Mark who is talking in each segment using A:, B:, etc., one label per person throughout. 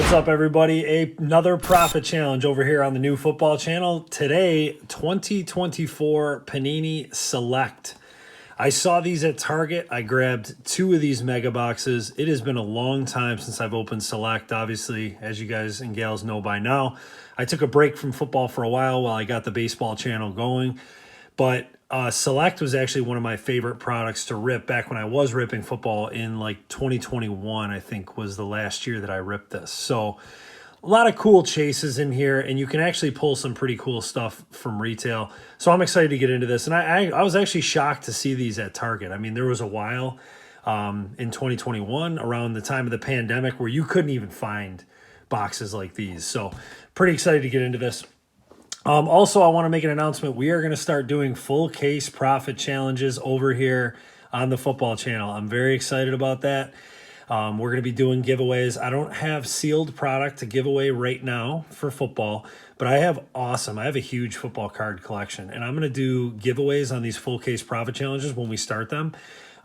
A: What's up, everybody? Another profit challenge over here on the new football channel. Today, 2024 Panini Select. I saw these at Target. I grabbed 2 of these mega boxes. It has been a long time since I've opened Select. Obviously, as you guys and gals know by now, I took a break from football for a while I got the baseball channel going. But Select was actually one of my favorite products to rip back when I was ripping football in like 2021, I think was the last year that I ripped this. So a lot of cool chases in here, and you can actually pull some pretty cool stuff from retail. So I'm excited to get into this. And I was actually shocked to see these at Target. I mean, there was a while in 2021 around the time of the pandemic where you couldn't even find boxes like these. So pretty excited to get into this. Also, I want to make an announcement. We are going to start doing full case profit challenges over here on the football channel. I'm very excited about that. We're going to be doing giveaways. I don't have sealed product to give away right now for football, but I have a huge football card collection, and I'm going to do giveaways on these full case profit challenges when we start them.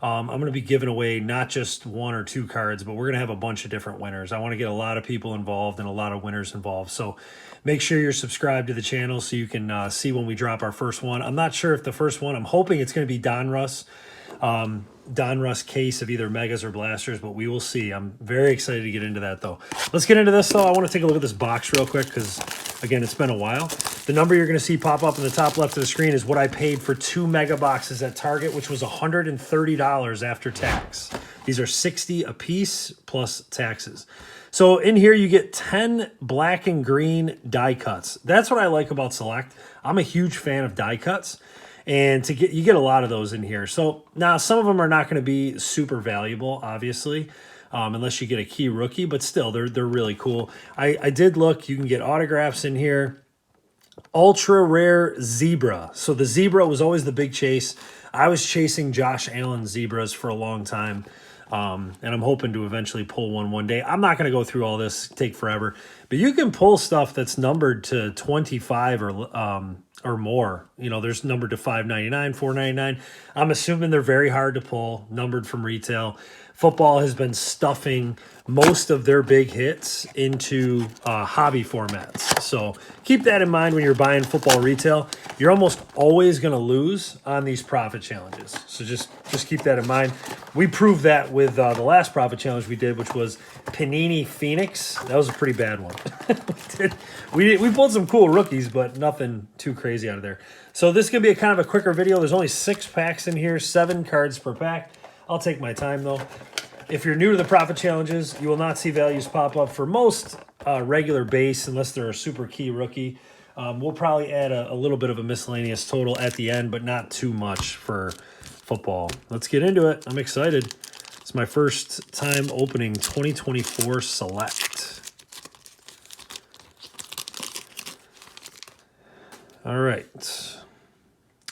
A: I'm going to be giving away not just 1 or 2 cards, but we're going to have a bunch of different winners. I want to get a lot of people involved and a lot of winners involved. So make sure you're subscribed to the channel so you can see when we drop our first one. I'm not sure if the first one, I'm hoping it's going to be Donruss case of either megas or blasters, but we will see. I'm very excited to get into that, though. Let's get into this, though. I want to take a look at this box real quick because, again, it's been a while. The number you're going to see pop up in the top left of the screen is what I paid for 2 mega boxes at Target, which was $130 after tax. These are $60 a piece plus taxes. So in here you get 10 black and green die cuts. That's what I like about Select. I'm a huge fan of die cuts. And you get a lot of those in here. So now some of them are not going to be super valuable, obviously, unless you get a key rookie. But still, they're really cool. I did look. You can get autographs in here. Ultra rare zebra. So the zebra was always the big chase. I was chasing Josh Allen zebras for a long time. And I'm hoping to eventually pull one day. I'm not going to go through all this, take forever. But you can pull stuff that's numbered to 25 or more. You know, there's numbered to $5.99, $4.99. I'm assuming they're very hard to pull, numbered from retail. Football has been stuffing most of their big hits into hobby formats. So keep that in mind when you're buying football retail. You're almost always going to lose on these profit challenges. So just keep that in mind. We proved that with the last profit challenge we did, which was Panini Phoenix. That was a pretty bad one. we pulled some cool rookies, but nothing too crazy out of there. So this is going to be a kind of a quicker video. There's only 6 packs in here, 7 cards per pack. I'll take my time, though. If you're new to the profit challenges, you will not see values pop up for most regular base unless they're a super key rookie. We'll probably add a little bit of a miscellaneous total at the end, but not too much for football. Let's get into it. I'm excited. It's my first time opening 2024 Select. All right.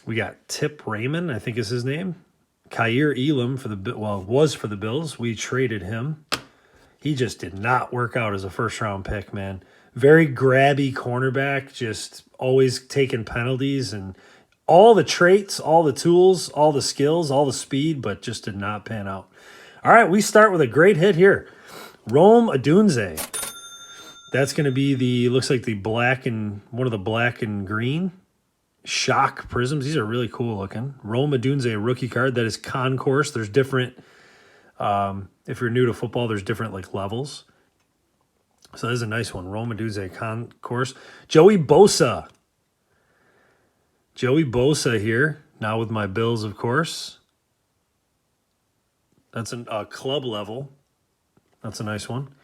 A: We got Tip Raymond, I think is his name. Kaiir Elam was for the Bills. We traded him. He just did not work out as a first-round pick, man. Very grabby cornerback, just always taking penalties and all the traits, all the tools, all the skills, all the speed, but just did not pan out. All right, we start with a great hit here. Rome Odunze. That's going to be looks like the black and one of the black and green. Shock Prisms. These are really cool looking. Rome Odunze, a rookie card. That is Concourse. There's different, if you're new to football, there's different like levels. So this is a nice one. Rome Odunze, Concourse. Joey Bosa. Joey Bosa here. Now with my Bills, of course. That's a club level. That's a nice one.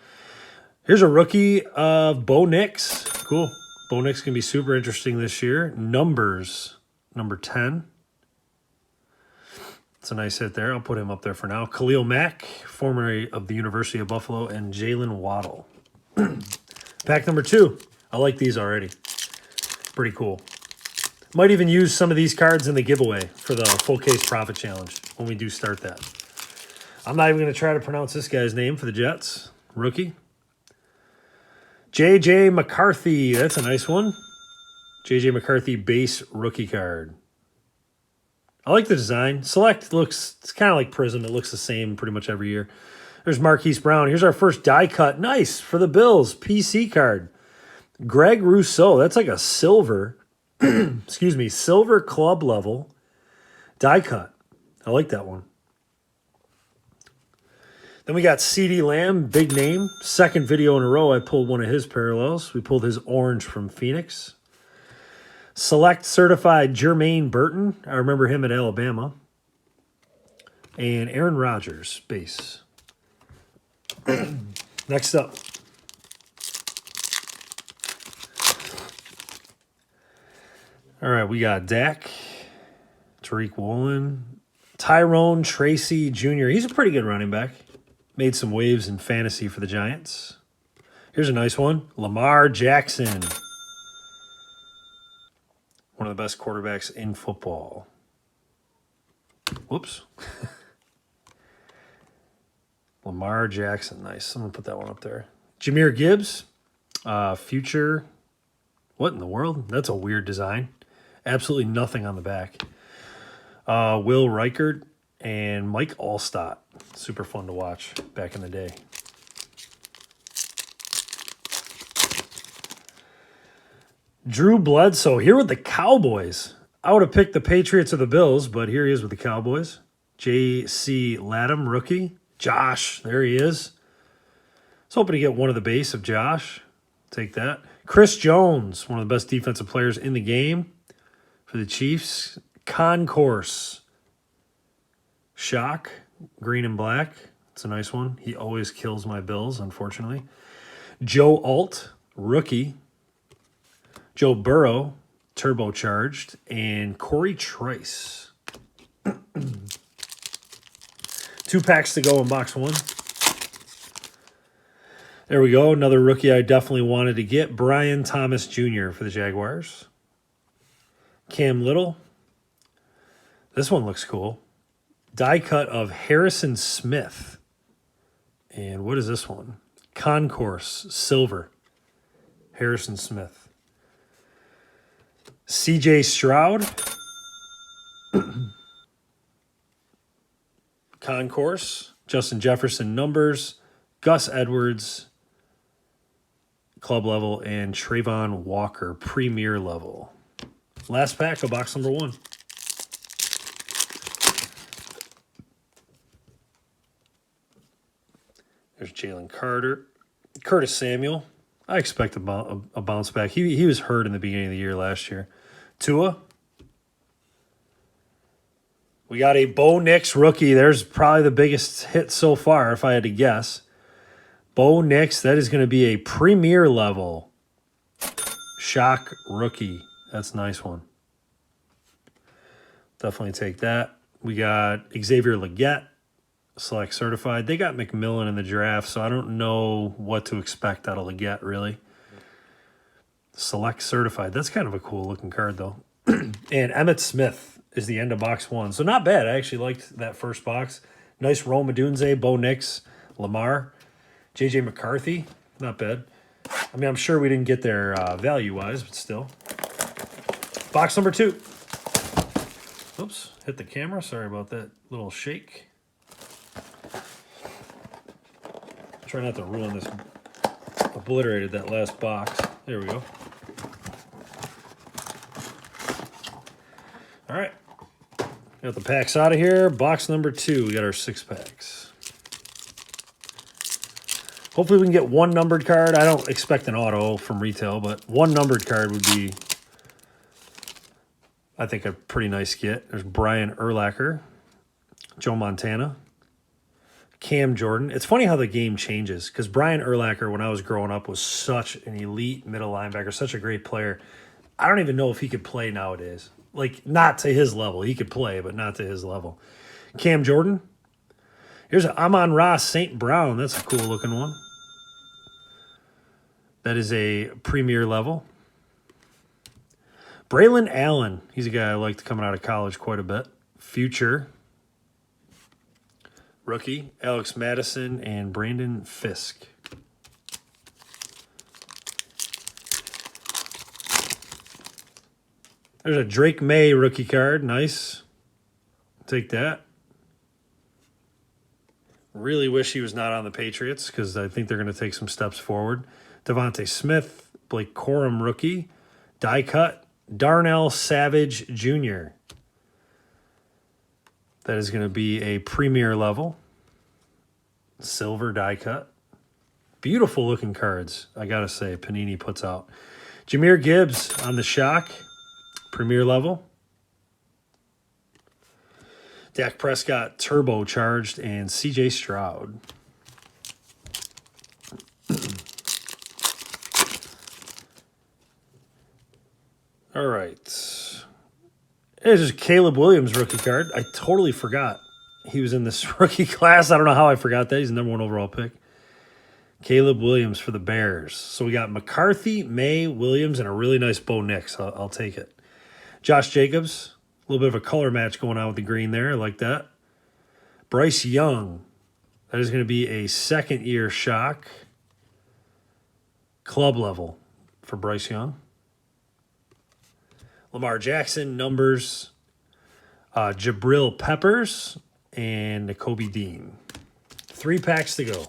A: Here's a rookie of Bo Nix. Cool. Bo Nix can be super interesting this year. Numbers, number 10. It's a nice hit there. I'll put him up there for now. Khalil Mack, former of the University of Buffalo, and Jalen Waddle. Pack number 2. I like these already. Pretty cool. Might even use some of these cards in the giveaway for the full case profit challenge when we do start that. I'm not even going to try to pronounce this guy's name for the Jets. Rookie. J.J. McCarthy. That's a nice one. J.J. McCarthy base rookie card. I like the design. Select looks, it's kind of like Prism. It looks the same pretty much every year. There's Marquise Brown. Here's our first die cut. Nice for the Bills. PC card. Greg Rousseau. That's like a silver, excuse me, silver club level die cut. I like that one. Then we got CeeDee Lamb, big name. Second video in a row, I pulled one of his parallels. We pulled his orange from Phoenix. Select certified Jermaine Burton. I remember him at Alabama. And Aaron Rodgers, base. Next up. All right, we got Dak, Tariq Woolen, Tyrone Tracy Jr. He's a pretty good running back. Made some waves in fantasy for the Giants. Here's a nice one. Lamar Jackson. One of the best quarterbacks in football. Whoops. Lamar Jackson. Nice. I'm going to put that one up there. Jahmyr Gibbs. Future. What in the world? That's a weird design. Absolutely nothing on the back. Will Reichert and Mike Allstott. Super fun to watch back in the day. Drew Bledsoe here with the Cowboys. I would have picked the Patriots or the Bills, but here he is with the Cowboys. J.C. Latham, rookie. Josh, there he is. I was hoping to get one of the base of Josh. Take that. Chris Jones, one of the best defensive players in the game for the Chiefs. Concourse. Shock, green and black. It's a nice one. He always kills my Bills, unfortunately. Joe Alt, rookie. Joe Burrow, turbocharged. And Corey Trice. 2 packs to go in box 1. There we go. Another rookie I definitely wanted to get. Brian Thomas Jr. for the Jaguars. Cam Little. This one looks cool. Die cut of Harrison Smith. And what is this one? Concourse, silver. Harrison Smith. CJ Stroud. Concourse. Justin Jefferson numbers. Gus Edwards. Club level. And Trayvon Walker, premier level. Last pack of box number 1. There's Jalen Carter. Curtis Samuel. I expect a bounce back. He was hurt in the beginning of the year last year. Tua. We got a Bo Nix rookie. There's probably the biggest hit so far, if I had to guess. Bo Nix, that is going to be a premier level shock rookie. That's a nice one. Definitely take that. We got Xavier Legette. Select certified. They got McMillan in the draft, so I don't know what to expect out of Legette, really. Select certified. That's kind of a cool looking card, though. And Emmitt Smith is the end of box 1. So not bad. I actually liked that first box. Nice Rome Odunze, Bo Nix, Lamar, J.J. McCarthy. Not bad. I mean, I'm sure we didn't get there value-wise, but still. Box number 2. Oops, hit the camera. Sorry about that little shake. Try not to ruin this. Obliterated that last box. There we go. All right. Got the packs out of here. Box number 2. We got our 6 packs. Hopefully we can get one numbered card. I don't expect an auto from retail, but one numbered card would be, I think, a pretty nice get. There's Brian Urlacher, Joe Montana, Cam Jordan. It's funny how the game changes because Brian Urlacher, when I was growing up, was such an elite middle linebacker, such a great player. I don't even know if he could play nowadays. Like, not to his level. He could play, but not to his level. Cam Jordan. Here's an Amon-Ra St. Brown. That's a cool looking one. That is a premier level. Braylon Allen. He's a guy I liked coming out of college quite a bit. Future. Rookie, Alex Madison and Brandon Fisk. There's a Drake May rookie card. Nice. Take that. Really wish he was not on the Patriots because I think they're going to take some steps forward. Devontae Smith, Blake Corum rookie, die cut, Darnell Savage Jr. That is going to be a premier level. Silver die cut. Beautiful looking cards, I got to say, Panini puts out. Jahmyr Gibbs on the shock, premier level. Dak Prescott turbocharged and CJ Stroud. All right. There's just Caleb Williams rookie card. I totally forgot he was in this rookie class. I don't know how I forgot that. He's the number 1 overall pick. Caleb Williams for the Bears. So we got McCarthy, May, Williams, and a really nice Bo Nix. I'll take it. Josh Jacobs. A little bit of a color match going on with the green there. I like that. Bryce Young. That is going to be a second-year shock. Club level for Bryce Young. Lamar Jackson, numbers. Jabril Peppers and Nakobe Dean. 3 packs to go.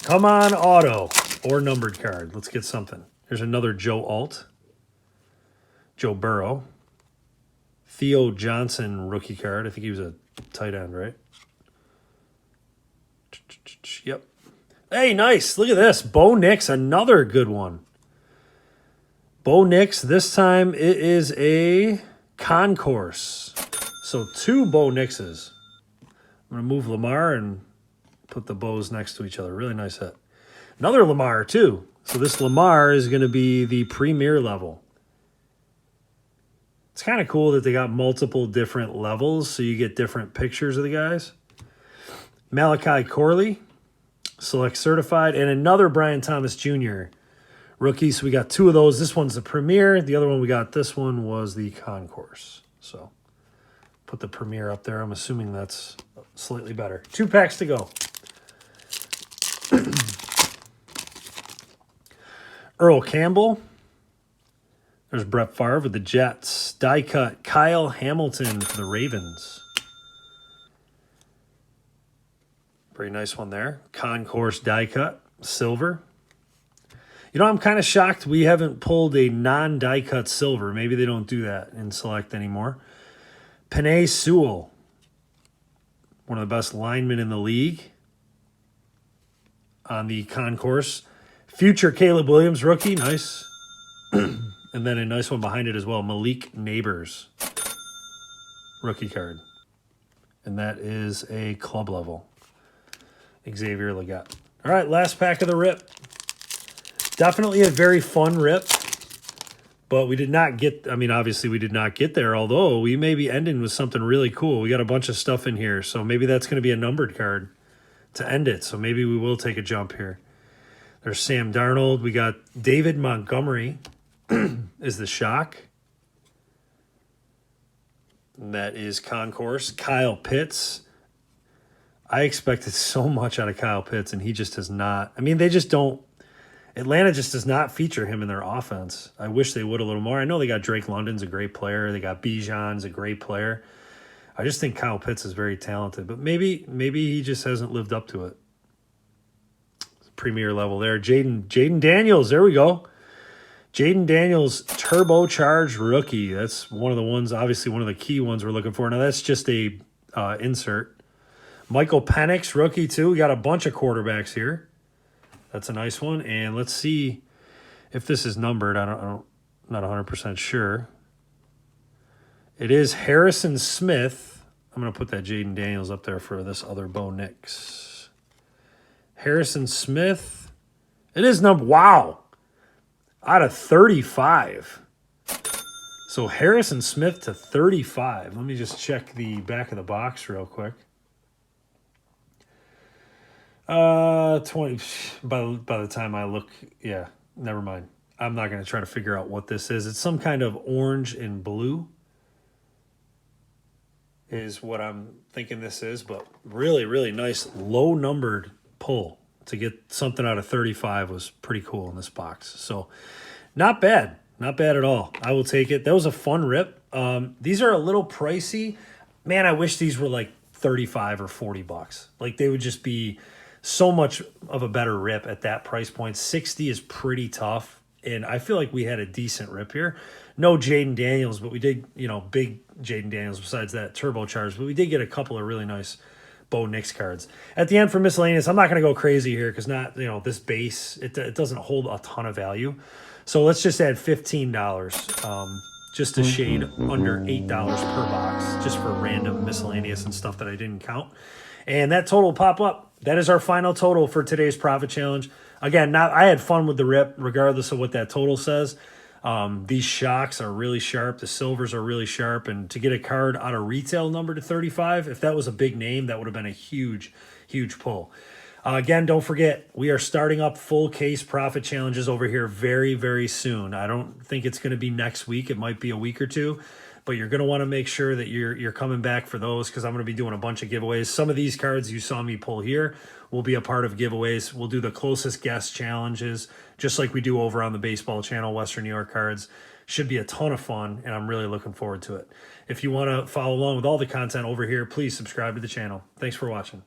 A: Come on, auto or numbered card. Let's get something. There's another Joe Alt. Joe Burrow. Theo Johnson rookie card. I think he was a tight end, right? Yep. Hey, nice. Look at this. Bo Nix, another good one. Bo Nix, this time it is a concourse. So 2 Bo Nixes. I'm going to move Lamar and put the bows next to each other. Really nice hit. Another Lamar, too. So this Lamar is going to be the premier level. It's kind of cool that they got multiple different levels so you get different pictures of the guys. Malachi Corley, select certified, and another Brian Thomas Jr. rookie. So we got 2 of those. This one's the premier. The other one we got, this one was the concourse. So put the premier up there. I'm assuming that's slightly better. 2 packs to go. Earl Campbell. There's Brett Favre with the Jets. Die cut, Kyle Hamilton for the Ravens. Very nice one there. Concourse die cut, silver. You know, I'm kind of shocked we haven't pulled a non-die cut silver. Maybe they don't do that in Select anymore. Penei Sewell, one of the best linemen in the league on the concourse. Future Caleb Williams rookie, nice. And then a nice one behind it as well, Malik Neighbors rookie card. And that is a club level. Xavier Leggett. All right, last pack of the rip. Definitely a very fun rip. But we did not get, I mean, obviously we did not get there, although we may be ending with something really cool. We got a bunch of stuff in here, so maybe that's going to be a numbered card to end it. So maybe we will take a jump here. There's Sam Darnold. We got David Montgomery is the shock. And that is concourse. Kyle Pitts. I expected so much out of Kyle Pitts, and he just has not. I mean, they just don't. Atlanta just does not feature him in their offense. I wish they would a little more. I know they got Drake London's a great player. They got Bijan's a great player. I just think Kyle Pitts is very talented, but maybe he just hasn't lived up to it. Premier level there. Jaden Daniels, there we go. Jaden Daniels, turbocharged rookie. That's one of the ones, obviously one of the key ones we're looking for. Now that's just a insert. Michael Penix, rookie too. We got a bunch of quarterbacks here. That's a nice one. And let's see if this is numbered. I'm not 100% sure. It is Harrison Smith. I'm going to put that Jaden Daniels up there for this other Bo Nix. Harrison Smith. It is number, wow. Out of 35. So Harrison Smith to 35. Let me just check the back of the box real quick. 20. By the time I look, yeah, never mind. I'm not going to try to figure out what this is. It's some kind of orange and blue is what I'm thinking this is, but really, really nice low numbered pull to get something out of 35 was pretty cool in this box. So not bad. Not bad at all. I will take it. That was a fun rip. These are a little pricey. Man, I wish these were like 35 or 40 bucks. Like they would just be so much of a better rip at that price point. 60 is pretty tough. And I feel like we had a decent rip here. No Jaden Daniels, but we did, big Jaden Daniels besides that turbocharged. But we did get a couple of really nice Bo Nix cards. At the end for miscellaneous, I'm not going to go crazy here because this base, it doesn't hold a ton of value. So let's just add $15, just a shade under $8 per box, just for random miscellaneous and stuff that I didn't count. And that total will pop up. That is our final total for today's profit challenge. Again, I had fun with the rip, regardless of what that total says. These shocks are really sharp. The silvers are really sharp. And to get a card out of retail number to 35, if that was a big name, that would have been a huge, huge pull. Again, don't forget, we are starting up full case profit challenges over here very, very soon. I don't think it's going to be next week. It might be a week or two. But you're going to want to make sure that you're coming back for those because I'm going to be doing a bunch of giveaways. Some of these cards you saw me pull here will be a part of giveaways. We'll do the closest guess challenges, just like we do over on the baseball channel, Western New York Cards. Should be a ton of fun, and I'm really looking forward to it. If you want to follow along with all the content over here, please subscribe to the channel. Thanks for watching.